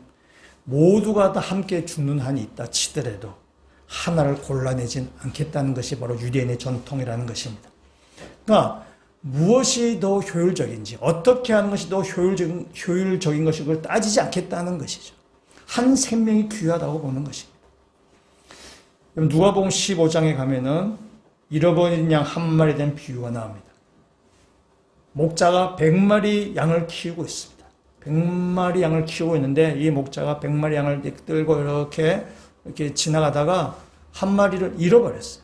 모두가 다 함께 죽는 한이 있다 치더라도 하나를 골라내진 않겠다는 것이 바로 유대인의 전통이라는 것입니다. 그러니까 무엇이 더 효율적인지, 어떻게 하는 것이 더 효율적인 것이 그걸 따지지 않겠다는 것이죠. 한 생명이 귀하다고 보는 것입니다. 누가복음 15장에 가면은 잃어버린 양 한 마리에 대한 비유가 나옵니다. 목자가 100마리 양을 키우고 있습니다. 100마리 양을 키우고 있는데 이 목자가 100마리 양을 끌고 이렇게 지나가다가 한 마리를 잃어버렸어요.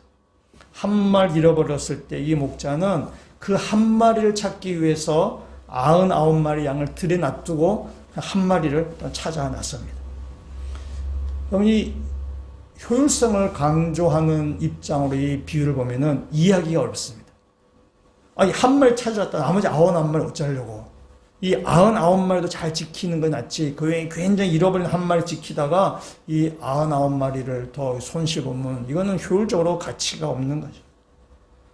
한 마리 잃어버렸을 때 이 목자는 그 한 마리를 찾기 위해서 99마리 양을 들에 놔두고 한 마리를 찾아 나섭니다. 그럼 이 효율성을 강조하는 입장으로 이 비유를 보면은 이해하기가 어렵습니다. 아니, 한 마리 찾아왔다 나머지 99마리 어쩌려고. 이 99마리도 잘 지키는 건 낫지. 굉장히 잃어버린 한 마리 지키다가 이 99마리를 더 손실보면 이거는 효율적으로 가치가 없는 거죠.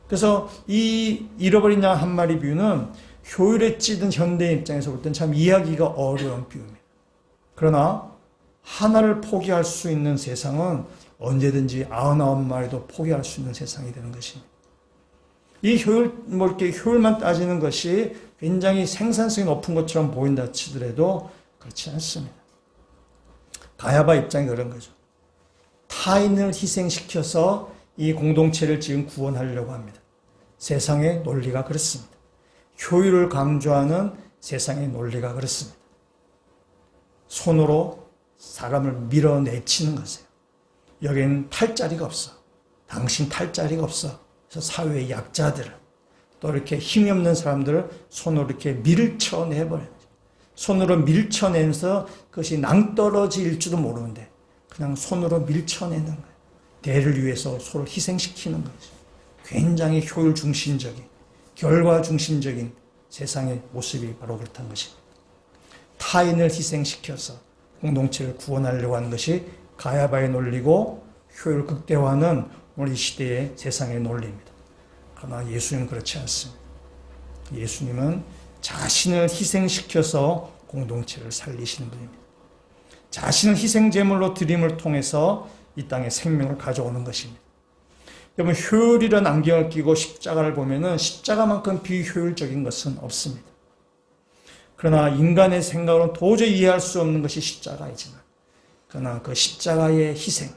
그래서 이 잃어버린 양 한 마리 비유는 효율에 찌든 현대인 입장에서 볼 땐 참 이해하기가 어려운 비유입니다. 그러나 하나를 포기할 수 있는 세상은 언제든지 99마리도 포기할 수 있는 세상이 되는 것입니다. 이 이렇게 효율만 따지는 것이 굉장히 생산성이 높은 것처럼 보인다 치더라도 그렇지 않습니다. 가야바 입장이 그런 거죠. 타인을 희생시켜서 이 공동체를 지금 구원하려고 합니다. 세상의 논리가 그렇습니다. 효율을 강조하는 세상의 논리가 그렇습니다. 손으로 사람을 밀어내치는 것이에요. 여기는 탈 자리가 없어. 당신 탈 자리가 없어. 그래서 사회의 약자들을 또 이렇게 힘이 없는 사람들을 손으로 이렇게 밀쳐내버려요. 손으로 밀쳐내면서 그것이 낭떠러지일지도 모르는데 그냥 손으로 밀쳐내는 거예요. 대를 위해서 서로 희생시키는 거죠. 굉장히 효율 중심적인, 결과 중심적인 세상의 모습이 바로 그렇다는 것입니다. 타인을 희생시켜서 공동체를 구원하려고 하는 것이 가야바의 논리고 효율 극대화는 오늘 이 시대의 세상의 논리입니다. 그러나 예수님은 그렇지 않습니다. 예수님은 자신을 희생시켜서 공동체를 살리시는 분입니다. 자신을 희생제물로 드림을 통해서 이 땅에 생명을 가져오는 것입니다. 여러분, 효율이라는 안경을 끼고 십자가를 보면은 십자가만큼 비효율적인 것은 없습니다. 그러나 인간의 생각으로는 도저히 이해할 수 없는 것이 십자가이지만, 그러나 그 십자가의 희생,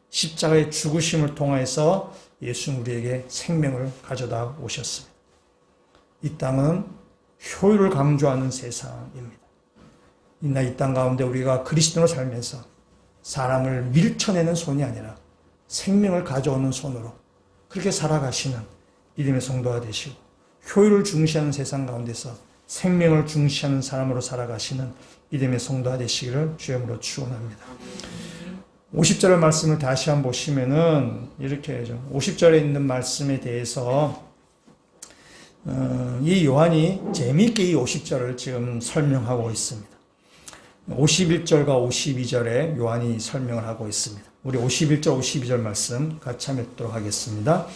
십자가의 죽으심을 통해서 예수는 우리에게 생명을 가져다 오셨습니다. 이 땅은 효율을 강조하는 세상입니다. 이 땅 가운데 우리가 그리스도로 살면서 사람을 밀쳐내는 손이 아니라 생명을 가져오는 손으로 그렇게 살아가시는 믿음의 성도가 되시고, 효율을 중시하는 세상 가운데서 생명을 중시하는 사람으로 살아가시는 믿음의 성도가 되시기를 주님으로 축원합니다. 50절의 말씀을 다시 한번 보시면은 이렇게 50절에 있는 말씀에 대해서 이 요한이 재미있게 이 50절을 지금 설명하고 있습니다. 51절과 52절에 요한이 설명을 하고 있습니다. 우리 51절, 52절 말씀 같이 한번 읽도록 하겠습니다.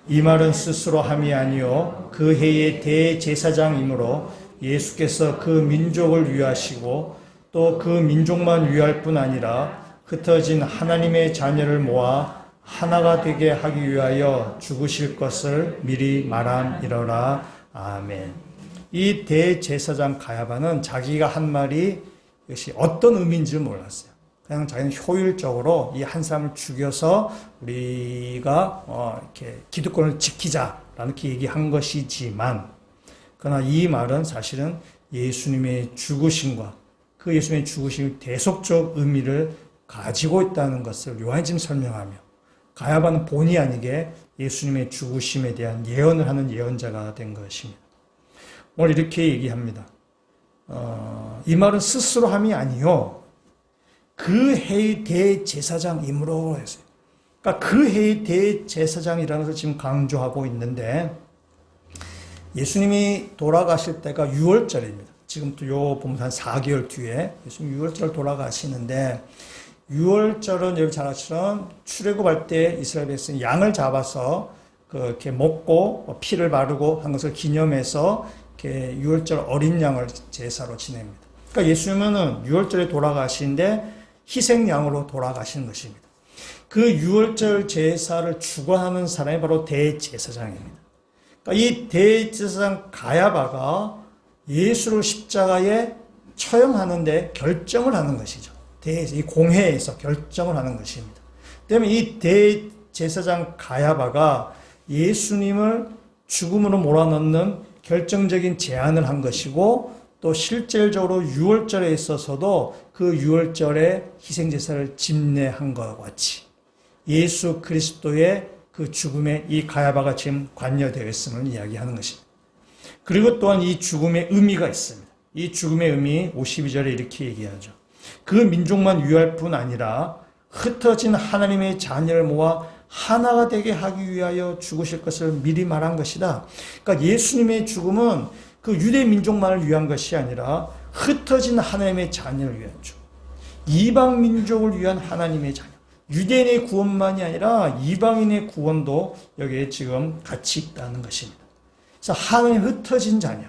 이 말은 스스로 함이 아니요 그 해의 대제사장이므로 예수께서 그 민족을 위하시고 또 그 민족만 위할 뿐 아니라 흩어진 하나님의 자녀를 모아 하나가 되게 하기 위하여 죽으실 것을 미리 말함이러라. 아멘. 이 대제사장 가야바는 자기가 한 말이 이것이 어떤 의미인지를 몰랐어요. 그냥 자기는 효율적으로 이 한 사람을 죽여서 우리가 이렇게 기득권을 지키자라는 이렇게 얘기한 것이지만, 그러나 이 말은 사실은 예수님의 죽으심과 그 예수님의 죽으심의 대속적 의미를 가지고 있다는 것을 요한이 지금 설명하며, 가야바는 본의 아니게 예수님의 죽으심에 대한 예언을 하는 예언자가 된 것입니다. 오늘 이렇게 얘기합니다. 이 말은 스스로 함이 아니요 그 해의 대제사장이므로 했어요. 그러니까 그 해의 대제사장이라는 것을 지금 강조하고 있는데, 예수님이 돌아가실 때가 6월절입니다. 지금 또 요 보면 한 4개월 뒤에 예수님 6월절 돌아가시는데, 유월절은 여러분 잘 아시처럼 출애굽할 때 이스라엘 백성이 양을 잡아서 이렇게 먹고 피를 바르고 한 것을 기념해서 이렇게 유월절 어린 양을 제사로 지냅니다. 그러니까 예수님은 유월절에 돌아가시는데 희생양으로 돌아가시는 것입니다. 그 유월절 제사를 주관하는 사람이 바로 대제사장입니다. 그러니까 이 대제사장 가야바가 예수를 십자가에 처형하는데 결정을 하는 것이죠. 이 공회에서 결정을 하는 것입니다. 때문에 이 대제사장 가야바가 예수님을 죽음으로 몰아넣는 결정적인 제안을 한 것이고 또 실질적으로 유월절에 있어서도 그 유월절에 희생제사를 집례한 것과 같이 예수 그리스도의 그 죽음에 이 가야바가 지금 관여되어 있음을 이야기하는 것입니다. 그리고 또한 이 죽음의 의미가 있습니다. 이 죽음의 의미 52절에 이렇게 얘기하죠. 그 민족만 유할 뿐 아니라 흩어진 하나님의 자녀를 모아 하나가 되게 하기 위하여 죽으실 것을 미리 말한 것이다. 그러니까 예수님의 죽음은 그 유대 민족만을 위한 것이 아니라 흩어진 하나님의 자녀를 위한 죽음. 이방 민족을 위한 하나님의 자녀. 유대인의 구원만이 아니라 이방인의 구원도 여기에 지금 같이 있다는 것입니다. 그래서 하나님 흩어진 자녀.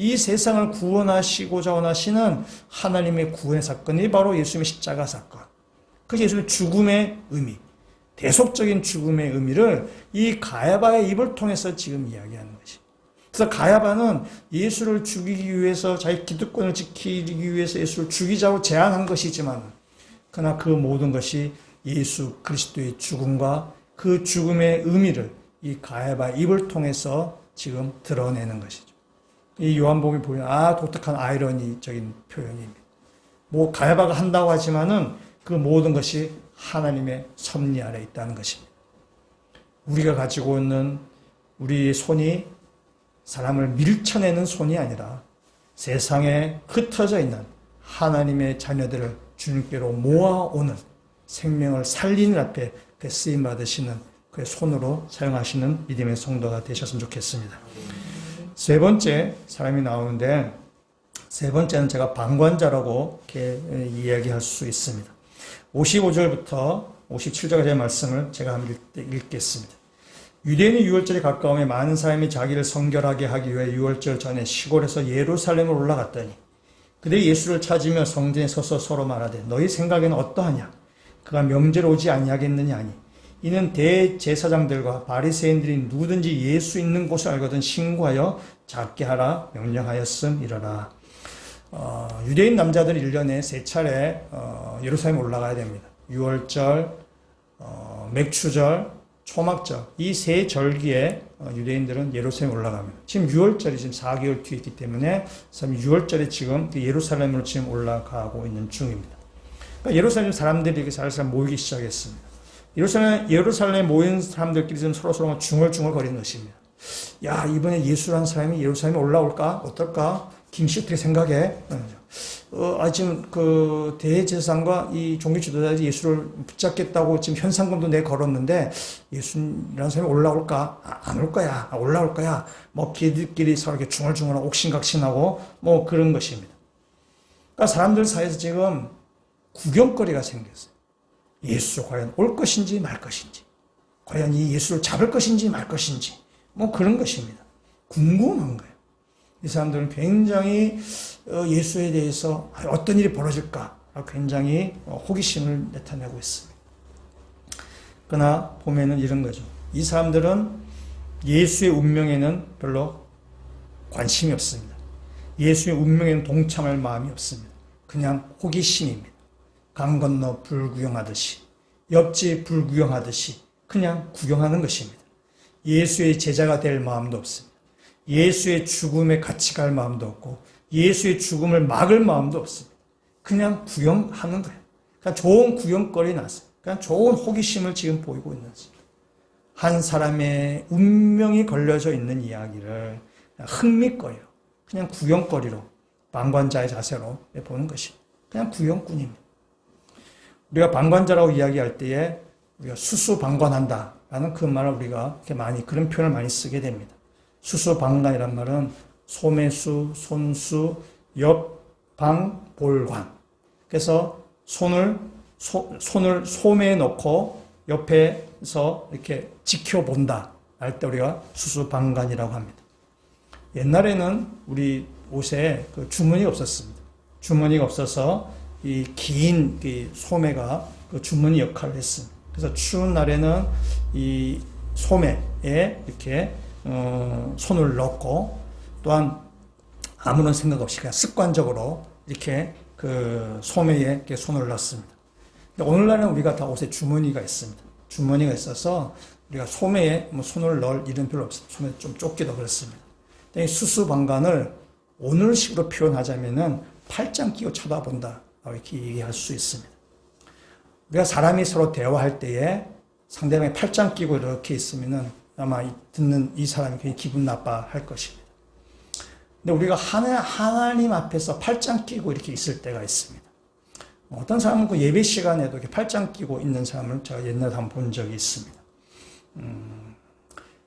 이 세상을 구원하시고자 원하시는 하나님의 구원의 사건이 바로 예수님의 십자가 사건. 그 예수님의 죽음의 의미, 대속적인 죽음의 의미를 이 가야바의 입을 통해서 지금 이야기하는 것입니다. 그래서 가야바는 예수를 죽이기 위해서 자기 기득권을 지키기 위해서 예수를 죽이자고 제안한 것이지만 그러나 그 모든 것이 예수 그리스도의 죽음과 그 죽음의 의미를 이 가야바의 입을 통해서 지금 드러내는 것이죠. 이 요한복음이 보면 독특한 아이러니적인 표현입니다. 뭐 가야바가 한다고 하지만은 그 모든 것이 하나님의 섭리 아래 있다는 것입니다. 우리가 가지고 있는 우리 손이 사람을 밀쳐내는 손이 아니라 세상에 흩어져 있는 하나님의 자녀들을 주님께로 모아오는 생명을 살리는 앞에 그 쓰임 받으시는 그 손으로 사용하시는 믿음의 성도가 되셨으면 좋겠습니다. 세 번째 사람이 나오는데 세 번째는 제가 방관자라고 이렇게 이야기할 수 있습니다. 55절부터 57절까지의 말씀을 제가 한번 읽겠습니다. 유대인의 유월절이 가까움에 많은 사람이 자기를 성결하게 하기 위해 유월절 전에 시골에서 예루살렘을 올라갔더니 그들이 예수를 찾으며 성전에 서서 서로 말하되 너희 생각에는 어떠하냐? 그가 명제로 오지 아니하겠느냐 하니 이는 대제사장들과 바리새인들이 누구든지 예수 있는 곳을 알거든 신고하여 잡게 하라 명령하였음이러라. 유대인 남자들은 1년에 3차례 예루살렘에 올라가야 됩니다. 유월절, 맥추절, 초막절 이 세 절기에 유대인들은 예루살렘에 올라갑니다. 지금 6월절이 지금 4개월 뒤에 있기 때문에 6월절에 지금 예루살렘으로 지금 올라가고 있는 중입니다. 그러니까 예루살렘 사람들이 이렇게 살살 모이기 시작했습니다. 예루살렘에 모인 사람들끼리 지금 서로 중얼중얼 거리는 것입니다. 야, 이번에 예수라는 사람이 예루살렘에 올라올까? 어떨까? 김씨 어떻게 생각해? 지금 그 대제사장과 이 종교 지도자들이 예수를 붙잡겠다고 지금 현상금도 내걸었는데 예수라는 사람이 올라올까? 안 올 거야. 올라올 거야. 뭐 걔들끼리 서로 이렇게 중얼중얼하고 옥신각신하고 뭐 그런 것입니다. 그러니까 사람들 사이에서 지금 구경거리가 생겼어요. 예수 과연 올 것인지 말 것인지, 과연 이 예수를 잡을 것인지 말 것인지, 뭐 그런 것입니다. 궁금한 거예요. 이 사람들은 굉장히 예수에 대해서 어떤 일이 벌어질까 굉장히 호기심을 나타내고 있습니다. 그러나 보면은 이런 거죠. 이 사람들은 예수의 운명에는 별로 관심이 없습니다. 예수의 운명에는 동참할 마음이 없습니다. 그냥 호기심입니다. 강 건너 불구경하듯이, 옆집 불구경하듯이 그냥 구경하는 것입니다. 예수의 제자가 될 마음도 없습니다. 예수의 죽음에 같이 갈 마음도 없고 예수의 죽음을 막을 마음도 없습니다. 그냥 구경하는 거예요. 그냥 좋은 구경거리 나서 그냥 좋은 호기심을 지금 보이고 있는 거죠. 한 사람의 운명이 걸려져 있는 이야기를 흥미거리로 그냥 구경거리로 방관자의 자세로 보는 것입니다. 그냥 구경꾼입니다. 우리가 방관자라고 이야기할 때에 우리가 수수방관한다라는 그 말을 우리가 이렇게 많이 그런 표현을 많이 쓰게 됩니다. 수수방관이란 말은 소매수, 손수, 옆방, 볼관. 그래서 손을 손을 소매에 넣고 옆에서 이렇게 지켜본다 할 때 우리가 수수방관이라고 합니다. 옛날에는 우리 옷에 그 주머니가 없었습니다. 주머니가 없어서 이 긴 소매가 그 주머니 역할을 했습니다. 그래서 추운 날에는 이 소매에 이렇게 손을 넣고 또한 아무런 생각 없이 그냥 습관적으로 이렇게 그 소매에 이렇게 손을 넣습니다. 근데 오늘날은 우리가 다 옷에 주머니가 있습니다. 주머니가 있어서 우리가 소매에 뭐 손을 넣을 일은 별로 없습니다. 소매 좀 좁기도 그렇습니다. 수수방관을 오늘식으로 표현하자면은 팔짱 끼고 쳐다본다 이렇게 얘기할 수 있습니다. 우리가 사람이 서로 대화할 때에 상대방이 팔짱 끼고 이렇게 있으면은 아마 듣는 이 사람이 굉장히 기분 나빠할 것입니다. 근데 우리가 하나님 앞에서 팔짱 끼고 이렇게 있을 때가 있습니다. 어떤 사람은 그 예배 시간에도 이렇게 팔짱 끼고 있는 사람을 제가 옛날에 한번 본 적이 있습니다.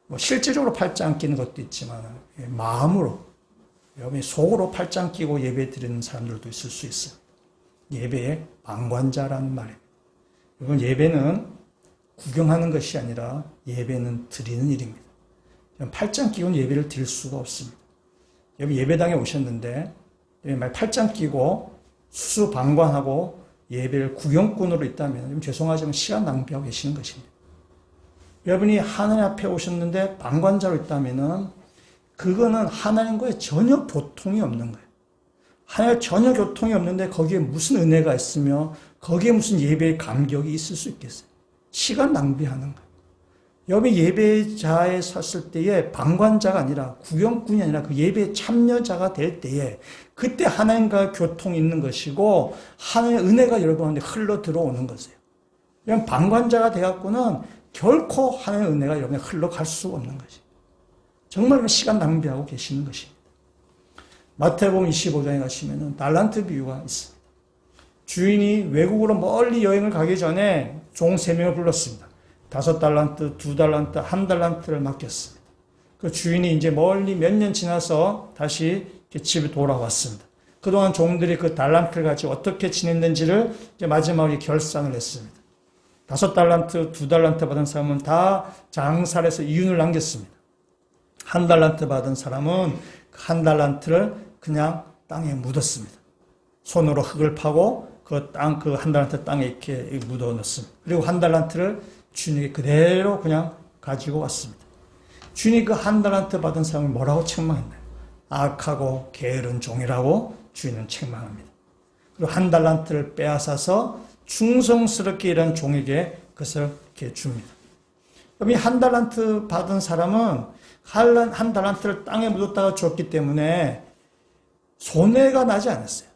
뭐 실질적으로 팔짱 끼는 것도 있지만 마음으로 여러분이 속으로 팔짱 끼고 예배 드리는 사람들도 있을 수 있어요. 예배의 방관자라는 말입니다. 이건 예배는 구경하는 것이 아니라 예배는 드리는 일입니다. 팔짱 끼고는 예배를 드릴 수가 없습니다. 여러분 예배당에 오셨는데 팔짱 끼고 수수방관하고 예배를 구경꾼으로 있다면 죄송하지만 시간 낭비하고 계시는 것입니다. 여러분이 하나님 앞에 오셨는데 방관자로 있다면은 그거는 하나님과의 전혀 교통이 없는 거예요. 하나님 전혀 교통이 없는데 거기에 무슨 은혜가 있으며 거기에 무슨 예배의 감격이 있을 수 있겠어요? 시간 낭비하는 거예요. 여러분이 예배자에 섰을 때에 방관자가 아니라 구경꾼이 아니라 그 예배에 참여자가 될 때에 그때 하나님과 교통이 있는 것이고 하나님의 은혜가 여러분한테 흘러 들어오는 것이에요. 여러분 방관자가 되었고는 결코 하나님의 은혜가 여러분에 흘러갈 수가 없는 것이에요. 정말 시간 낭비하고 계시는 것입니다. 마태복음 25장에 가시면은 달란트 비유가 있습니다. 주인이 외국으로 멀리 여행을 가기 전에 종 3명을 불렀습니다. 5달란트, 2달란트, 1달란트를 맡겼습니다. 그 주인이 이제 멀리 몇 년 지나서 다시 집에 돌아왔습니다. 그동안 종들이 그 달란트를 가지고 어떻게 지냈는지를 이제 마지막에 결산을 했습니다. 5달란트, 2달란트 받은 사람은 다 장사를 해서 이윤을 남겼습니다. 1달란트 받은 사람은 1달란트를 그냥 땅에 묻었습니다. 손으로 흙을 파고 그 1달란트 땅에 이렇게 묻어 넣습니다. 그리고 1달란트를 주인에게 그대로 그냥 가지고 왔습니다. 주인이 그 1달란트 받은 사람을 뭐라고 책망했나요? 악하고 게으른 종이라고 주인은 책망합니다. 그리고 1달란트를 빼앗아서 충성스럽게 일한 종에게 그것을 이렇게 줍니다. 그럼 이 1달란트 받은 사람은 1달란트를 땅에 묻었다가 줬기 때문에 손해가 나지 않았어요.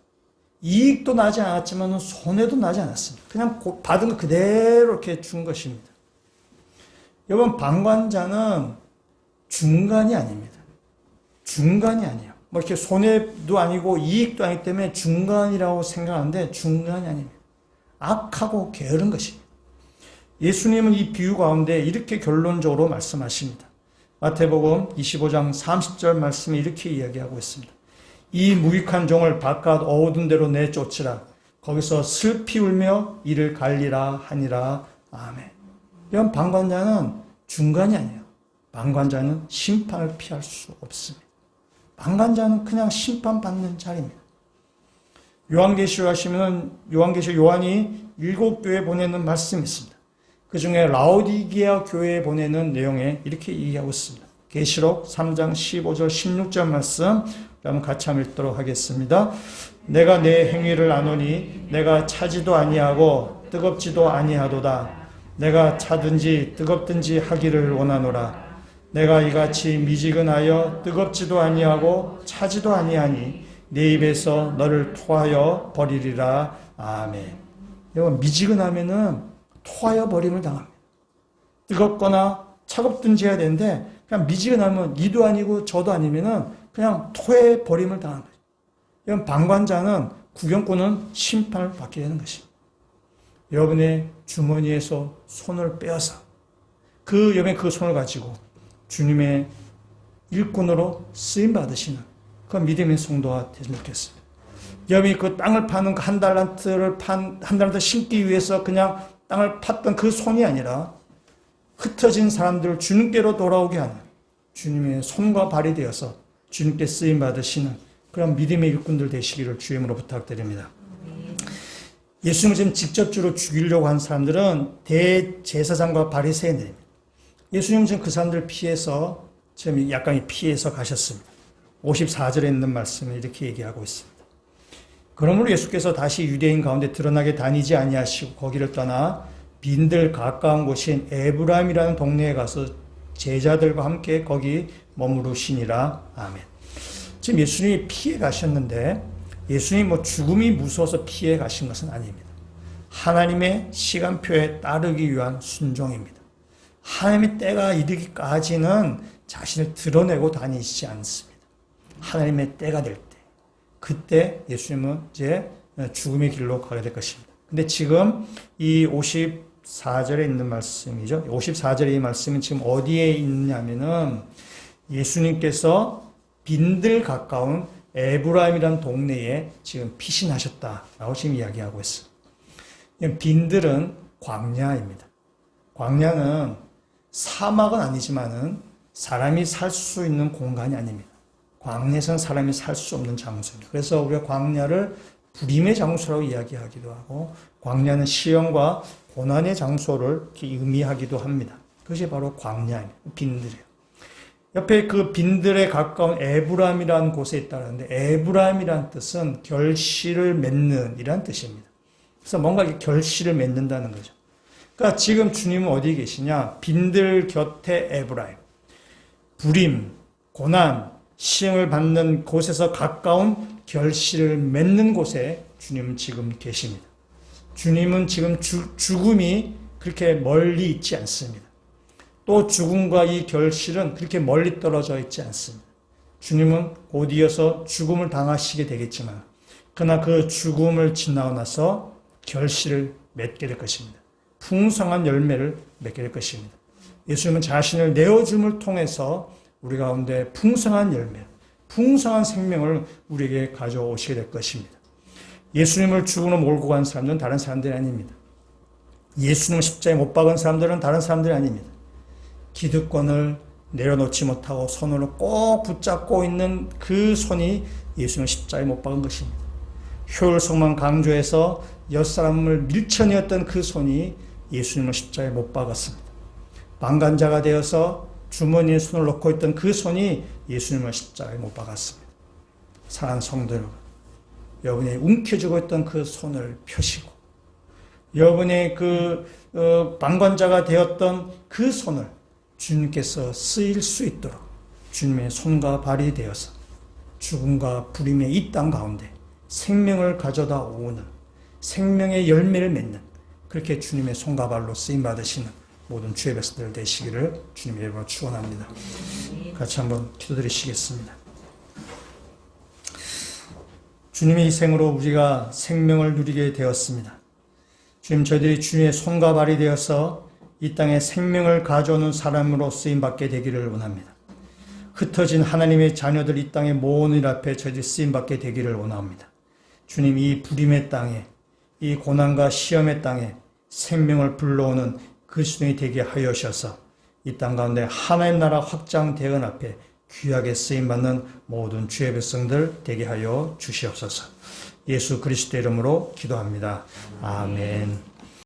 이익도 나지 않았지만 손해도 나지 않았습니다. 그냥 받은 거 그대로 이렇게 준 것입니다. 여러분 방관자는 중간이 아닙니다. 중간이 아니에요. 뭐 이렇게 손해도 아니고 이익도 아니기 때문에 중간이라고 생각하는데 중간이 아닙니다. 악하고 게으른 것입니다. 예수님은 이 비유 가운데 이렇게 결론적으로 말씀하십니다. 마태복음 25장 30절 말씀에 이렇게 이야기하고 있습니다. 이 무익한 종을 바깥 어두운 데로 내쫓으라. 거기서 슬피 울며 이를 갈리라 하니라. 아멘. 이런 방관자는 중간이 아니에요. 방관자는 심판을 피할 수 없습니다. 방관자는 그냥 심판받는 자리입니다. 요한계시록 하시면 요한계시록 요한이 7교회에 보내는 말씀이 있습니다. 그 중에 라오디게아 교회에 보내는 내용에 이렇게 얘기하고 있습니다. 계시록 3장 15절 16절 말씀 한번 같이 한번 읽도록 하겠습니다. 내가 내 행위를 아노니 내가 차지도 아니하고 뜨겁지도 아니하도다. 내가 차든지 뜨겁든지 하기를 원하노라. 내가 이같이 미지근하여 뜨겁지도 아니하고 차지도 아니하니 내 입에서 너를 토하여 버리리라. 아멘. 여러분 미지근하면은 토하여 버림을 당합니다. 뜨겁거나 차갑든지 해야 되는데 그냥 미지근하면 이도 아니고 저도 아니면은 그냥 토해 버림을 당하는 거죠. 이런 방관자는 구경꾼은 심판을 받게 되는 것입니다. 여러분의 주머니에서 손을 빼어서 여러분의 그 손을 가지고 주님의 일꾼으로 쓰임 받으시는 그 믿음의 성도가 되셨으면 좋겠습니다. 여러분이 그 땅을 파는 한 달란트 심기 위해서 그냥 땅을 팠던 그 손이 아니라 흩어진 사람들을 주님께로 돌아오게 하는 주님의 손과 발이 되어서 주님께 쓰임 받으시는 그런 믿음의 일꾼들 되시기를 주임으로 부탁드립니다. 예수님을 지금 직접적으로 죽이려고 한 사람들은 대제사장과 바리새인들입니다. 예수님은 지금 그 사람들 피해서 지금 약간 피해서 가셨습니다. 54절에 있는 말씀을 이렇게 얘기하고 있습니다. 그러므로 예수께서 다시 유대인 가운데 드러나게 다니지 아니하시고 거기를 떠나 빈들 가까운 곳인 에브라임이라는 동네에 가서 제자들과 함께 거기 머무르시니라. 아멘. 지금 예수님이 피해 가셨는데 예수님이 죽음이 무서워서 피해 가신 것은 아닙니다. 하나님의 시간표에 따르기 위한 순종입니다. 하나님의 때가 이르기까지는 자신을 드러내고 다니시지 않습니다. 하나님의 때가 될 때, 그때 예수님은 이제 죽음의 길로 가게 될 것입니다. 근데 지금 이 54절에 있는 말씀이죠. 54절의 이 말씀은 지금 어디에 있냐면은 예수님께서 빈들 가까운 에브라임이라는 동네에 지금 피신하셨다라고 지금 이야기하고 있어요. 빈들은 광야입니다. 광야는 사막은 아니지만은 사람이 살 수 있는 공간이 아닙니다. 광야에서는 사람이 살 수 없는 장소입니다. 그래서 우리가 광야를 불임의 장소라고 이야기하기도 하고 광야는 시험과 고난의 장소를 의미하기도 합니다. 그것이 바로 광야입니다. 빈들이에요. 옆에 그 빈들에 가까운 에브라임이라는 곳에 있다는데 에브라임이라는 뜻은 결실을 맺는 이라는 뜻입니다. 그래서 뭔가 결실을 맺는다는 거죠. 그러니까 지금 주님은 어디 계시냐? 빈들 곁에 에브라임. 불임, 고난, 시험을 받는 곳에서 가까운 결실을 맺는 곳에 주님은 지금 계십니다. 주님은 지금 죽음이 그렇게 멀리 있지 않습니다. 또 죽음과 이 결실은 그렇게 멀리 떨어져 있지 않습니다. 주님은 곧 이어서 죽음을 당하시게 되겠지만 그러나 그 죽음을 지나고 나서 결실을 맺게 될 것입니다. 풍성한 열매를 맺게 될 것입니다. 예수님은 자신을 내어줌을 통해서 우리 가운데 풍성한 열매, 풍성한 생명을 우리에게 가져오시게 될 것입니다. 예수님을 죽음으로 몰고 간 사람들은 다른 사람들이 아닙니다. 예수님을 십자가에 못 박은 사람들은 다른 사람들이 아닙니다. 기득권을 내려놓지 못하고 손으로 꼭 붙잡고 있는 그 손이 예수님을 십자가에 못 박은 것입니다. 효율성만 강조해서 옛사람을 밀쳐내었던 그 손이 예수님을 십자가에 못 박았습니다. 방관자가 되어서 주머니에 손을 넣고 있던 그 손이 예수님을 십자가에 못 박았습니다. 사랑하는 성도 여러분, 여러분이 움켜쥐고 있던 그 손을 펴시고 여러분의 방관자가 되었던 그 손을 주님께서 쓰일 수 있도록 주님의 손과 발이 되어서 죽음과 불임의 이 땅 가운데 생명을 가져다 오는 생명의 열매를 맺는 그렇게 주님의 손과 발로 쓰임 받으시는 모든 주의 백성들 되시기를 주님의 이름으로 축원합니다. 같이 한번 기도드리시겠습니다. 주님의 희생으로 우리가 생명을 누리게 되었습니다. 주님, 저희들이 주님의 손과 발이 되어서 이 땅에 생명을 가져오는 사람으로 쓰임받게 되기를 원합니다. 흩어진 하나님의 자녀들 이 땅에 모은 일 앞에 저희들이 쓰임받게 되기를 원합니다. 주님, 이 불임의 땅에, 이 고난과 시험의 땅에 생명을 불러오는 그리스도인이 되게 하여 주셔서 이 땅 가운데 하나님 나라 확장 대언 앞에 귀하게 쓰임받는 모든 주의 백성들 되게 하여 주시옵소서. 예수 그리스도 이름으로 기도합니다. 아멘.